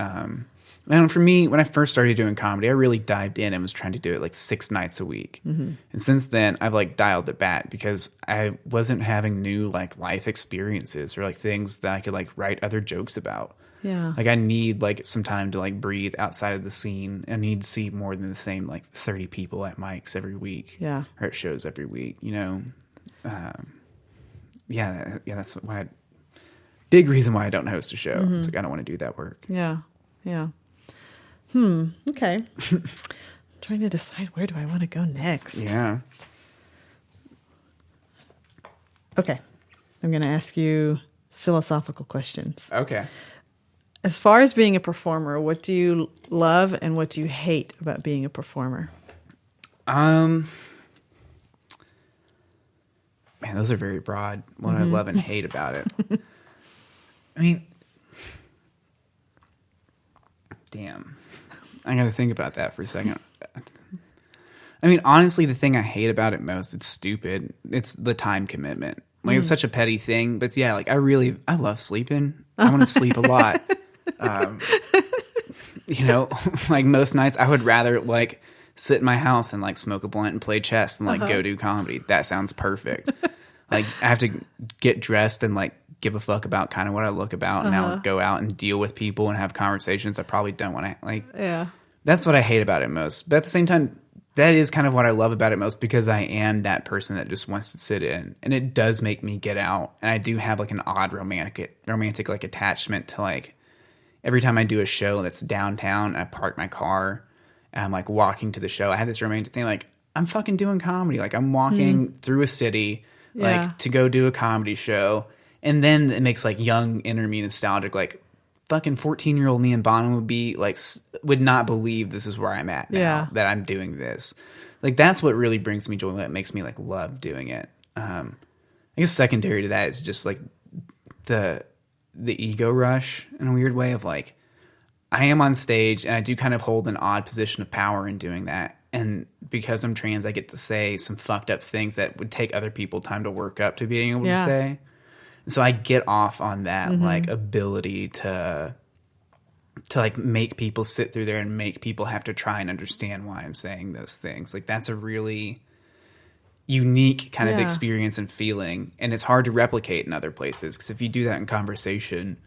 and for me, when I first started doing comedy, I really dived in and was trying to do it like 6 nights a week. And since then, I've like dialed it back because I wasn't having new like life experiences or like things that I could like write other jokes about. Yeah. Like I need like some time to like breathe outside of the scene. I need to see more than the same like 30 people at mics every week. Yeah. Or at shows every week, that's why big reason why I don't host a show. It's like I don't want to do that work. Yeah. Yeah. Okay. Trying to decide where do I want to go next. Yeah. Okay. I'm going to ask you philosophical questions. Okay. As far as being a performer, what do you love and what do you hate about being a performer? Man, those are very broad. What I love and hate about it. I mean, damn. I got to think about that for a second. I mean, honestly, the thing I hate about it most, it's stupid. It's the time commitment. Like, it's such a petty thing. But yeah, like, I love sleeping. I want to sleep a lot. Like most nights I would rather like sit in my house and like smoke a blunt and play chess and like go do comedy. That sounds perfect. Like I have to get dressed and like give a fuck about kind of what I look about, and I'll go out and deal with people and have conversations I probably don't want to, like. Yeah. That's what I hate about it most. But at the same time, that is kind of what I love about it most, because I am that person that just wants to sit in, and it does make me get out. And I do have like an odd romantic like attachment to, like, every time I do a show that's downtown, I park my car and I'm like walking to the show. I have this romantic thing, like, I'm fucking doing comedy. Like, I'm walking through a city, like, to go do a comedy show. And then it makes, like, young inner me nostalgic, like, fucking 14-year-old me and Bonham would be like, would not believe this is where I'm at now, that I'm doing this. Like, that's what really brings me joy. That makes me, like, love doing it. I guess secondary to that is just, like, the ego rush in a weird way of, like, I am on stage and I do kind of hold an odd position of power in doing that. And because I'm trans, I get to say some fucked up things that would take other people time to work up to being able to say. So I get off on that, like, ability to like make people sit through there and make people have to try and understand why I'm saying those things. Like, that's a really unique kind of experience and feeling, and it's hard to replicate in other places, because if you do that in conversation,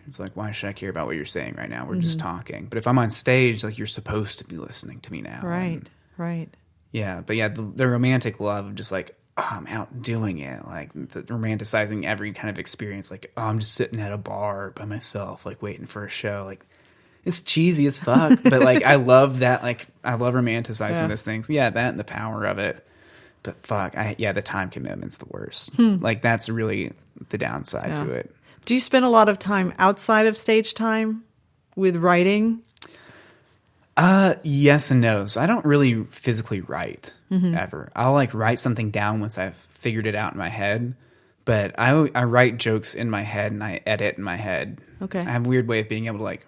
it's like, why should I care about what you're saying right now? We're just talking. But if I'm on stage, like, you're supposed to be listening to me now. Right. Yeah, but yeah, the romantic love of just like, oh, I'm out doing it, like, the romanticizing every kind of experience, like, oh, I'm just sitting at a bar by myself, like, waiting for a show. Like, it's cheesy as fuck, but, like, I love that. Like, I love romanticizing those things. Yeah, that and the power of it. But fuck, the time commitment's the worst. Like, that's really the downside to it. Do you spend a lot of time outside of stage time with writing? Yes and no. So I don't really physically write ever. I'll, like, write something down once I've figured it out in my head. But I write jokes in my head and I edit in my head. Okay. I have a weird way of being able to, like,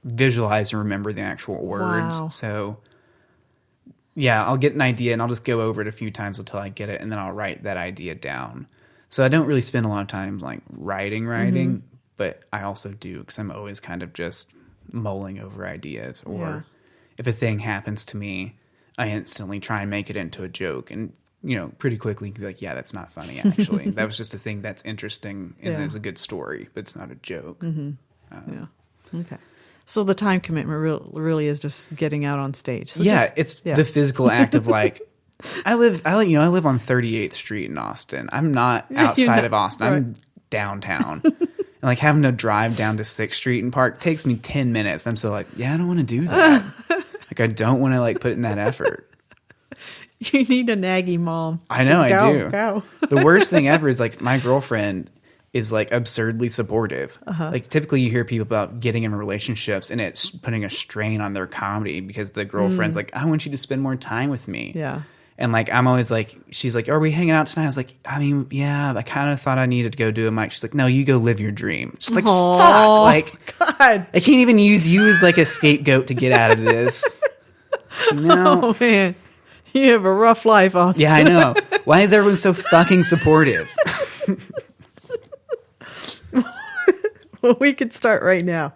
visualize and remember the actual words. Wow. So yeah, I'll get an idea and I'll just go over it a few times until I get it, and then I'll write that idea down. So I don't really spend a lot of time, like, writing, but I also do, because I'm always kind of just mulling over ideas, or if a thing happens to me, I instantly try and make it into a joke, and, you know, pretty quickly be like, yeah, that's not funny, actually. That was just a thing that's interesting and is a good story, but it's not a joke. Okay. So the time commitment really is just getting out on stage. So it's the physical act of, like, I live on 38th Street in Austin. I'm not outside of Austin. Right. I'm downtown. And, like, having to drive down to 6th Street and park takes me 10 minutes. I'm so like, yeah, I don't want to do that. Like, I don't want to, like, put in that effort. You need a naggy mom. I know, I do. Go. The worst thing ever is, like, my girlfriend is, like, absurdly supportive. Like, typically you hear people about getting in relationships and it's putting a strain on their comedy because the girlfriend's like, I want you to spend more time with me. Yeah. And, like, I'm always like, she's like, are we hanging out tonight? I was like, I mean, yeah, I kind of thought I needed to go do a mic. She's like, no, you go live your dream. She's like, fuck. Like, God. I can't even use you as, like, a scapegoat to get out of this. No. Oh, man. You have a rough life, Austin. Yeah, I know. Why is everyone so fucking supportive? Well, we could start right now.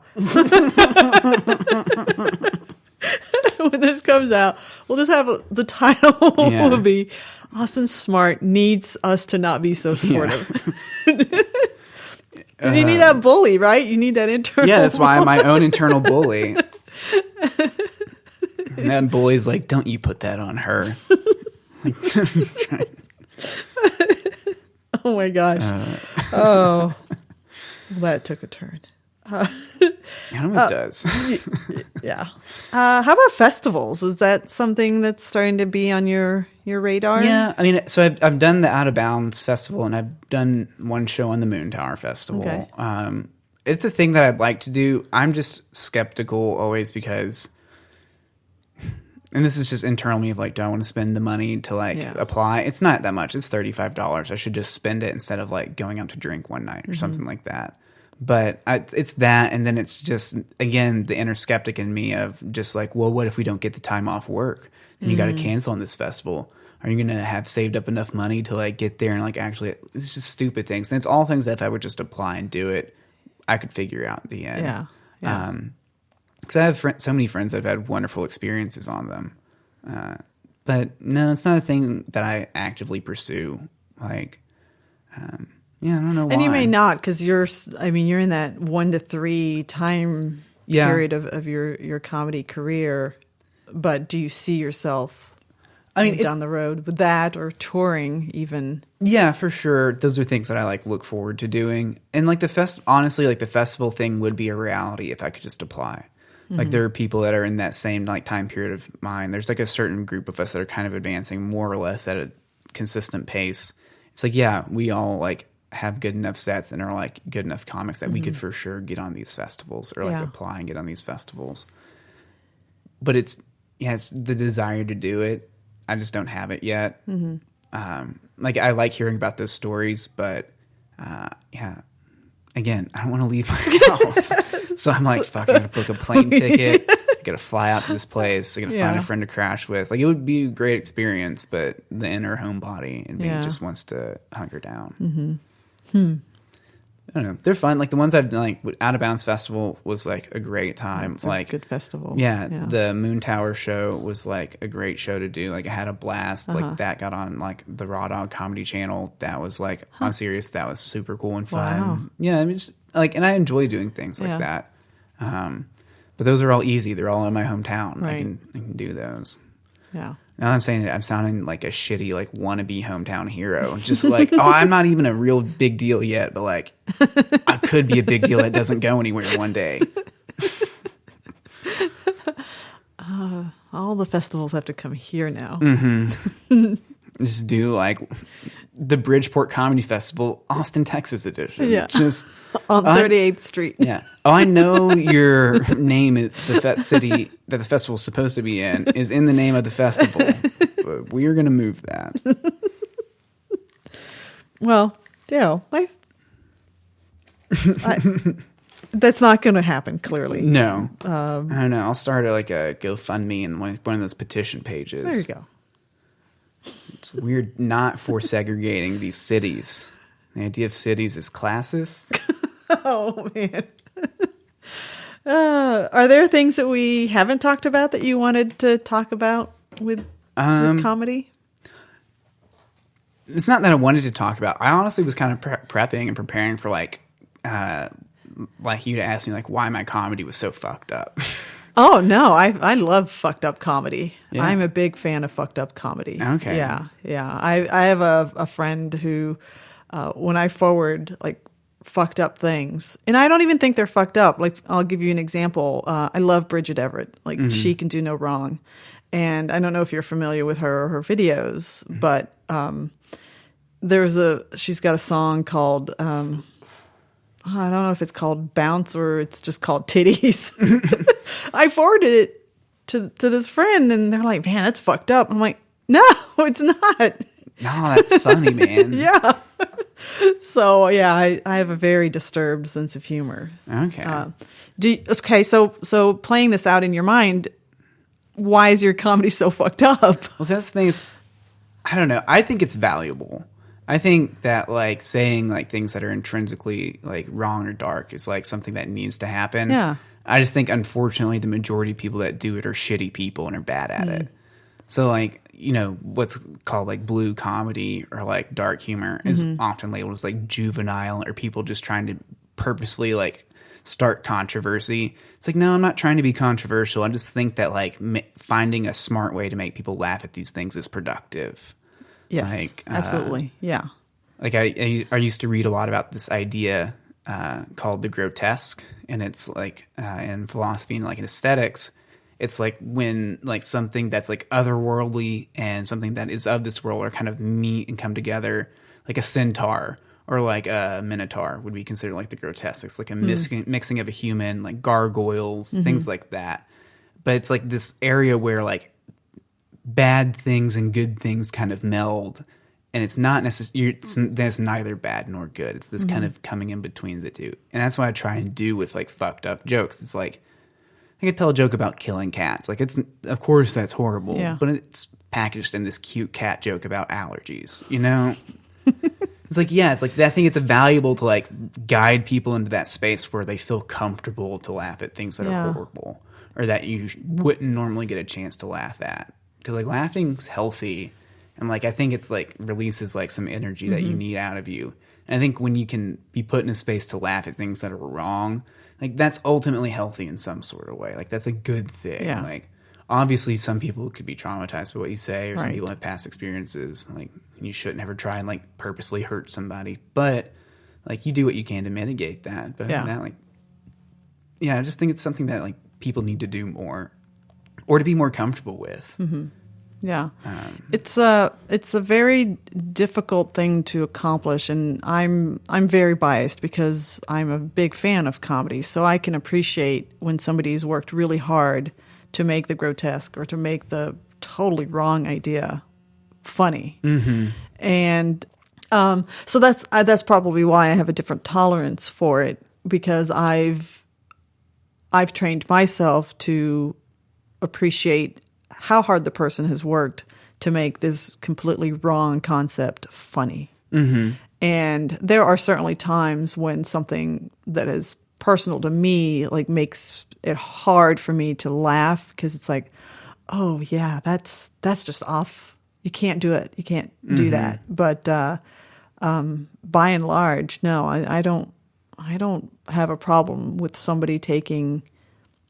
When this comes out, we'll just have the title will be Austin Smartt needs us to not be so supportive. Because you need that bully, right? You need that internal. Yeah, that's why I'm my own internal bully. And that bully's like, don't you put that on her. Oh my gosh. Oh, that took a turn. It almost does. Yeah. How about festivals? Is that something that's starting to be on your radar? Yeah. I mean, so I've done the Out of Bounds Festival, and I've done one show on the Moon Tower Festival. Okay. It's a thing that I'd like to do. I'm just skeptical always because, and this is just internal me of like, do I want to spend the money to like apply? It's not that much. It's $35. I should just spend it instead of like going out to drink one night or something like that. But it's that, and then it's just, again, the inner skeptic in me of just like, well, what if we don't get the time off work? Then you got to cancel on this festival. Are you going to have saved up enough money to like get there and like actually, it's just stupid things. And it's all things that if I would just apply and do it, I could figure out at the end. Yeah. Because I have so many friends that have had wonderful experiences on them. But no, it's not a thing that I actively pursue. Like, Yeah, I don't know why. And you may not, because you're in that 1 to 3 time period of your comedy career. But do you see yourself down the road with that, or touring even? Yeah, for sure. Those are things that I like look forward to doing. And like honestly, like the festival thing would be a reality if I could just apply. Mm-hmm. Like there are people that are in that same like time period of mine. There's like a certain group of us that are kind of advancing more or less at a consistent pace. It's like, yeah, we all like have good enough sets and are like good enough comics that we could for sure get on these festivals or like apply and get on these festivals. But it's the desire to do it. I just don't have it yet. Mm-hmm. Like I like hearing about those stories, but again, I don't want to leave my house. So I'm like, fuck, I gotta book a plane ticket. I gotta fly out to this place. I gotta find a friend to crash with. Like it would be a great experience, but the inner homebody in me just wants to hunker down. Mm-hmm. I don't know. They're fun. Like the ones I've done, like Out of Bounds Festival was like a great time. It's like a good festival. Yeah, the Moon Tower show was like a great show to do. Like I had a blast. Like that got on like the Raw Dog Comedy Channel. That was like on Sirius. That was super cool and fun. Wow. Yeah, I mean, just, like, and I enjoy doing things like that. But those are all easy. They're all in my hometown. Right. I can do those. Yeah. Now I'm saying it, I'm sounding like a shitty, like, wannabe hometown hero. Just like, oh, I'm not even a real big deal yet, but like, I could be a big deal that doesn't go anywhere one day. All the festivals have to come here now. Mm-hmm. Just do like the Bridgeport Comedy Festival, Austin, Texas edition. Yeah. Just on 38th Street. Yeah. Oh, I know your name is the city that the festival is supposed to be in is in the name of the festival. But we are going to move that. Well, that's not going to happen, clearly. No. I don't know. I'll start a GoFundMe and one of those petition pages. There you go. It's weird not for segregating these cities. The idea of cities is classist. Oh, man. Are there things that we haven't talked about that you wanted to talk about with comedy? It's not that I wanted to talk about. I honestly was kind of prepping and preparing for like you to ask me like why my comedy was so fucked up. Oh, no. I love fucked up comedy. Yeah. I'm a big fan of fucked up comedy. Okay. Yeah. I have a friend who, when I forward like fucked up things, and I don't even think they're fucked up. Like, I'll give you an example. I love Bridget Everett. Like, She Can Do No Wrong. And I don't know if you're familiar with her or her videos, but she's got a song called, I don't know if it's called Bounce or it's just called Titties. I forwarded it to this friend, and they're like, man, that's fucked up. I'm like, no, it's not. No, that's funny, man. Yeah. So, yeah, I have a very disturbed sense of humor. Okay. So playing this out in your mind, why is your comedy so fucked up? Well, that's the thing is, I don't know. I think it's valuable. I think that like saying like things that are intrinsically like wrong or dark is like something that needs to happen. Yeah. I just think unfortunately the majority of people that do it are shitty people and are bad at it. So like, you know, what's called like blue comedy or like dark humor is often labeled as like juvenile or people just trying to purposefully like start controversy. It's like, no, I'm not trying to be controversial. I just think that like finding a smart way to make people laugh at these things is productive. Yes, like, absolutely. Yeah. Like I used to read a lot about this idea called the grotesque, and it's like in philosophy and like in aesthetics, it's like when like something that's like otherworldly and something that is of this world are kind of meet and come together, like a centaur or like a minotaur would be considered like the grotesque. It's like a mixing of a human, like gargoyles, things like that. But it's like this area where like bad things and good things kind of meld, and it's not necessarily there's neither bad nor good. It's this kind of coming in between the two, and that's what I try and do with like fucked up jokes. It's like I could tell a joke about killing cats, like it's of course that's horrible, but it's packaged in this cute cat joke about allergies, you know. It's like, yeah, it's like I think it's valuable to like guide people into that space where they feel comfortable to laugh at things that are horrible or that you wouldn't normally get a chance to laugh at. Because like laughing's healthy, and like I think it's like releases like some energy that you need out of you. And I think when you can be put in a space to laugh at things that are wrong, like that's ultimately healthy in some sort of way. Like that's a good thing. Yeah. Like obviously some people could be traumatized by what you say, or some Right. people have past experiences. Like you shouldn't ever try and like purposely hurt somebody. But like you do what you can to mitigate that. But Yeah. that, like, yeah, I just think it's something that like people need to do more, or to be more comfortable with. Mm-hmm. Yeah. It's a very difficult thing to accomplish, and I'm very biased because I'm a big fan of comedy, so I can appreciate when somebody's worked really hard to make the grotesque or to make the totally wrong idea funny. Mm-hmm. And so that's probably why I have a different tolerance for it, because I've trained myself to appreciate how hard the person has worked to make this completely wrong concept funny. Mm-hmm. And there are certainly times when something that is personal to me like makes it hard for me to laugh, because it's like, oh yeah, that's just off. You can't do it. You can't do that. But by and large, no, I don't have a problem with somebody taking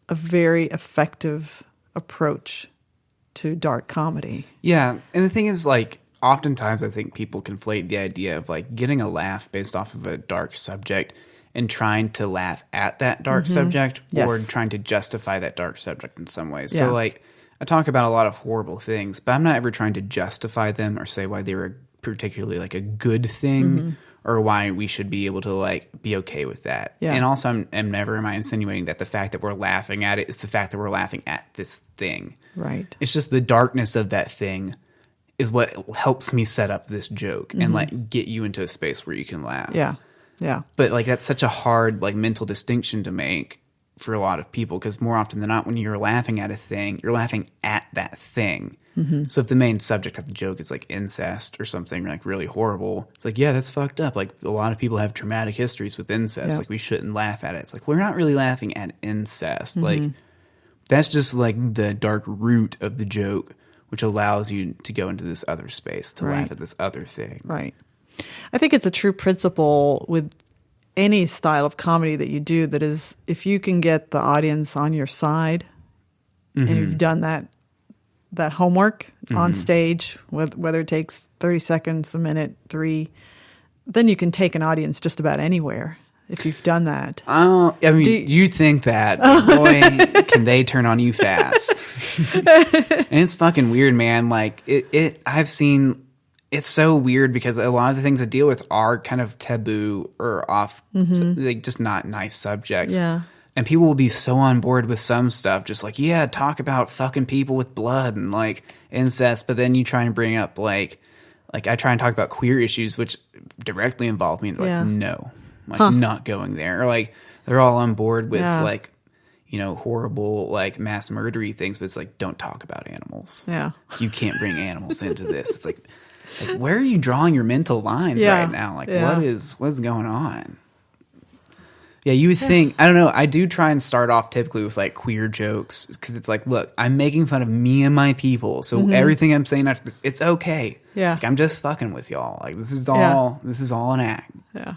a very effective approach to dark comedy. Yeah, and the thing is, like, oftentimes I think people conflate the idea of like getting a laugh based off of a dark subject and trying to laugh at that dark subject, or Yes. trying to justify that dark subject in some ways. Yeah. So like I talk about a lot of horrible things, but I'm not ever trying to justify them or say why they were particularly like a good thing, or why we should be able to like be okay with that. Yeah. And also am never am I insinuating that the fact that we're laughing at it is the fact that we're laughing at this thing. Right. It's just the darkness of that thing is what helps me set up this joke and like get you into a space where you can laugh. Yeah. Yeah. But like that's such a hard like mental distinction to make for a lot of people, because more often than not, when you're laughing at a thing, you're laughing at that thing. So if the main subject of the joke is like incest or something like really horrible, it's like, yeah, that's fucked up. Like a lot of people have traumatic histories with incest. Yeah. Like we shouldn't laugh at it. It's like, we're not really laughing at incest. Like that's just like the dark root of the joke, which allows you to go into this other space to Right. laugh at this other thing. Right. I think it's a true principle with any style of comedy that you do, that is, if you can get the audience on your side and you've done that homework on stage, whether it takes 30 seconds, a minute, 3, then you can take an audience just about anywhere if you've done that. Oh, I mean, you think that, but boy, can they turn on you fast. And it's fucking weird, man. Like, I've seen, it's so weird because a lot of the things I deal with are kind of taboo or off, like just not nice subjects. Yeah. And people will be so on board with some stuff, just like, yeah, talk about fucking people with blood and like incest. But then you try and bring up like I try and talk about queer issues, which directly involve me. And they're like, no, like not going there. Or like they're all on board with like, you know, horrible like mass murdery things, but it's like, don't talk about animals. Yeah. You can't bring animals into this. It's like where are you drawing your mental lines Yeah. right now? Like Yeah. what's going on? Yeah, you would think, I don't know, I do try and start off typically with like queer jokes, because it's like, look, I'm making fun of me and my people, so everything I'm saying after this, it's okay. Yeah. Like, I'm just fucking with y'all. Like this is all an act. Yeah.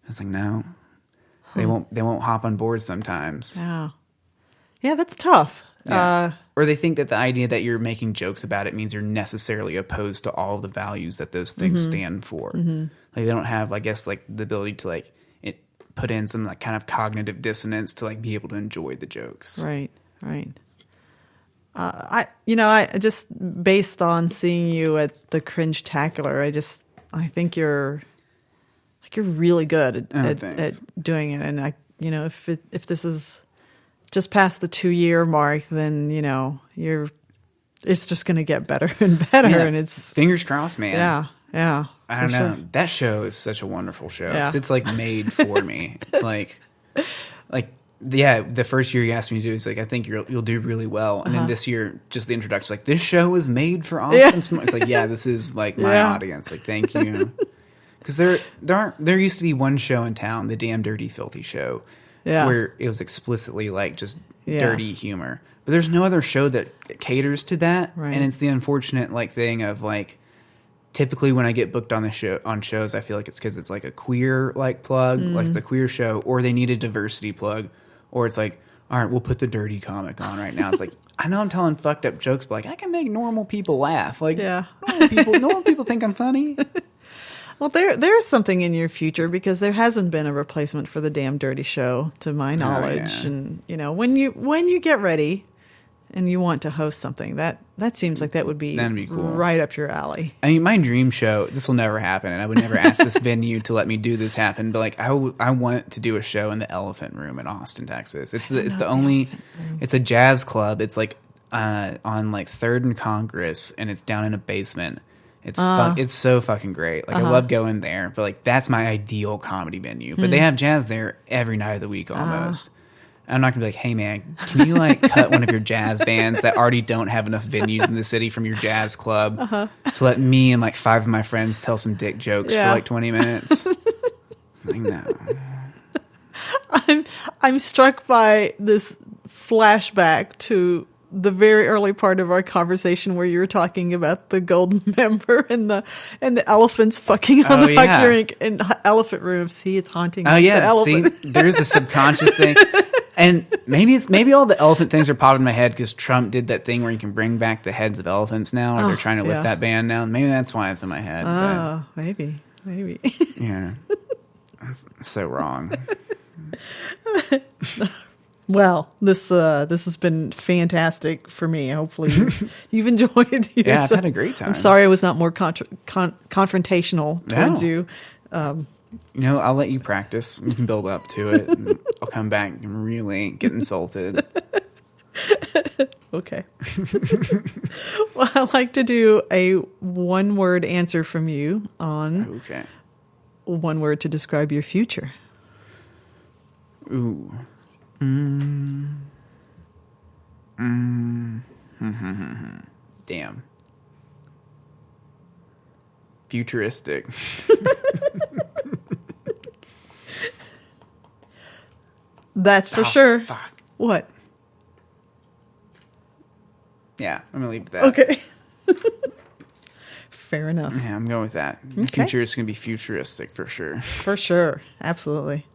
It's like, no. They won't hop on board sometimes. Yeah. Yeah, that's tough. Yeah. Or they think that the idea that you're making jokes about it means you're necessarily opposed to all of the values that those things stand for. Like they don't have, I guess, like the ability to like put in some like kind of cognitive dissonance to like be able to enjoy the jokes. Right. I just, based on seeing you at the Cringe-tacular, I think you're really good at doing it. And if this is just past the 2-year mark, then, it's just going to get better and better. Yeah. And it's Fingers crossed, man. Yeah. I don't for know. sure. That show is such a wonderful show. Yeah. 'Cause it's like made for me. It's like, the first year you asked me to do, it's like, I think you'll do really well. And then this year, just the introduction, like, this show was made for Austin Smartt. It's like, yeah, this is like my audience. Like, thank you. Because there used to be one show in town, the Damn Dirty Filthy Show, where it was explicitly like just dirty humor. But there's no other show that caters to that. Right. And it's the unfortunate like thing of like, typically when I get booked on shows, I feel like it's because it's like a queer like plug, like it's a queer show, or they need a diversity plug, or it's like, all right, we'll put the dirty comic on right now. It's like, I know I'm telling fucked up jokes, but like I can make normal people laugh. Like normal people think I'm funny. Well, there's something in your future because there hasn't been a replacement for the damn dirty show, to my knowledge. Yeah. And when you get ready and you want to host something, that seems like that'd be cool. Right up your alley. I mean, my dream show. This will never happen, and I would never ask this venue to let me do this happen. But like, I want to do a show in the Elephant Room in Austin, Texas. It's the only. It's a jazz club. It's like on like 3rd and Congress, and it's down in a basement. It's so fucking great. Like I love going there, but like that's my ideal comedy venue. But they have jazz there every night of the week almost. I'm not gonna be like, hey man, can you like cut one of your jazz bands that already don't have enough venues in the city from your jazz club to let me and like 5 of my friends tell some dick jokes for like 20 minutes? Like, no. I'm struck by this flashback to the very early part of our conversation where you were talking about the golden member and the elephants fucking on the hockey rink in Elephant Room. See, it's haunting. Oh yeah, the elephant. See, there's a subconscious thing, and maybe all the elephant things are popping in my head because Trump did that thing where you can bring back the heads of elephants now, or they're trying to lift that ban now. Maybe that's why it's in my head. Oh, maybe. Yeah, that's so wrong. Well, this has been fantastic for me. Hopefully you've enjoyed yourself. Yeah, I've had a great time. I'm sorry I was not more confrontational towards you. I'll let you practice. You can build up to it. And I'll come back and really get insulted. Okay. Well, I'd like to do a one-word answer from you on one word to describe your future. Ooh. Damn. Futuristic. That's for sure. Fuck. What? Yeah, I'm gonna leave that. Okay. Fair enough. Yeah, I'm going with that. The future is gonna be futuristic for sure. For sure. Absolutely.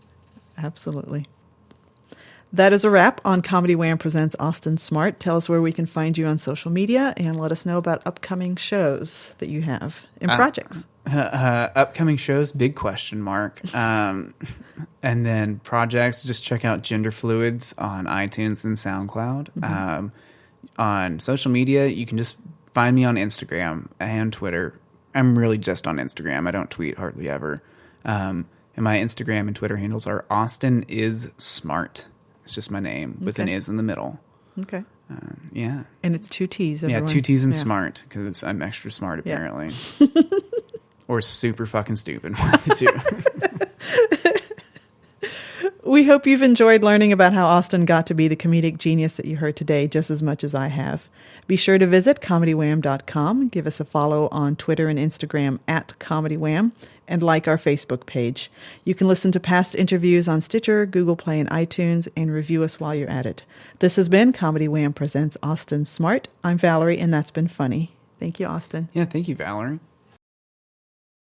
That is a wrap on Comedy Wham presents Austin Smartt. Tell us where we can find you on social media and let us know about upcoming shows that you have and projects. Upcoming shows, big question mark. And then projects, just check out Gender Fluids on iTunes and SoundCloud. On social media, you can just find me on Instagram and Twitter. I'm really just on Instagram. I don't tweet hardly ever. And my Instagram and Twitter handles are Austin is Smart. It's just my name with an is in the middle. Okay. Yeah. And it's 2 T's. Everyone. Yeah, 2 T's and smart because I'm extra smart apparently. Or super fucking stupid. One of the two. We hope you've enjoyed learning about how Austin got to be the comedic genius that you heard today just as much as I have. Be sure to visit comedywham.com, give us a follow on Twitter and Instagram at comedywham, and like our Facebook page. You can listen to past interviews on Stitcher, Google Play, and iTunes, and review us while you're at it. This has been Comedy Wham presents Austin Smartt. I'm Valerie, and that's been funny. Thank you, Austin. Yeah, thank you, Valerie.